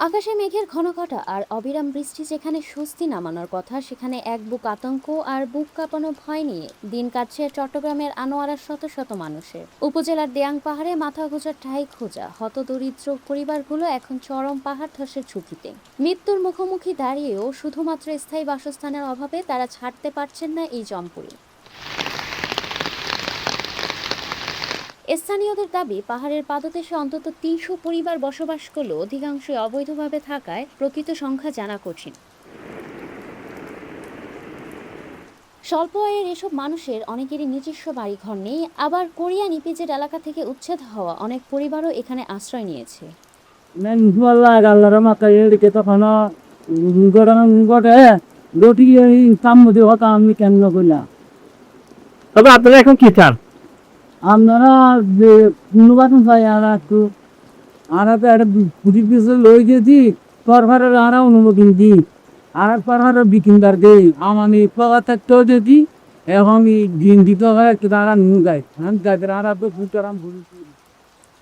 আকাশে মেঘের ঘনঘটা আর অবিরাম বৃষ্টি যেখানে স্বস্তি নামানোর কথা, সেখানে এক বুক আতঙ্ক আর বুক কাঁপানো ভয় নিয়ে দিন কাটছে চট্টগ্রামের আনোয়ারার শত শত মানুষের। উপজেলার দেয়াং পাহাড়ে মাথা গোঁজার ঠাঁই খোঁজা হতদরিদ্র পরিবারগুলো এখন চরম পাহাড় ধসের ঝুঁকিতে। মৃত্যুর মুখোমুখি দাঁড়িয়েও শুধুমাত্র স্থায়ী বাসস্থানের অভাবে তারা ছাড়তে পারছেন না এই জমপুরি। স্থানীয়দের দাবি, পাহাড়ের পাদদেশে অন্তত ৩০০ পরিবার বসবাস করলেও অধিকাংশই অবৈধভাবে থাকায় প্রকৃত সংখ্যা জানা কঠিন। স্বল্প আয়ের এসব মানুষের অনেকেরই নিজস্ব বাড়িঘর নেই, আবার কোরিয়ান ইপিজেড এলাকা থেকে উচ্ছেদ হওয়া অনেক পরিবারও এখানে আশ্রয় নিয়েছে। তবে আপনারা এখন কি চান? আপনারা যে নির্বাচন চাই আর একটু আর একটা পুঁজির পিছনে লই গেছি পরভারের আরা অনুমোদন দিই আর পরভারের বিকিনবার দেই আমি পাওয়া থাকতেও যদি এখন দিন দিতে হয় একটু তারা নিয়ে যায় তাদের আর ফুটারাম ঘুরেছি।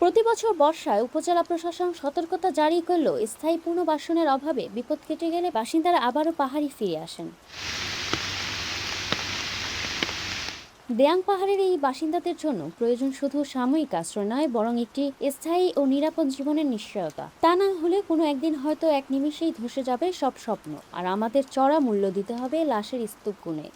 প্রতি বছর বর্ষায় উপজেলা প্রশাসন সতর্কতা জারি করলেও স্থায়ী পুনর্বাসনের অভাবে বিপদ কেটে গেলে বাসিন্দারা আবারও পাহাড়ে ফিরে আসেন। দেয়াং পাহাড়ের এই বাসিন্দাদের জন্য প্রয়োজন শুধু সাময়িক আশ্রয় নয়, বরং একটি স্থায়ী ও নিরাপদ জীবনের নিশ্চয়তা। তা না হলে কোনো একদিন হয়তো এক নিমেষেই ধসে যাবে সব স্বপ্ন, আর আমাদের চড়া মূল্য দিতে হবে লাশের স্তূপ গুণে।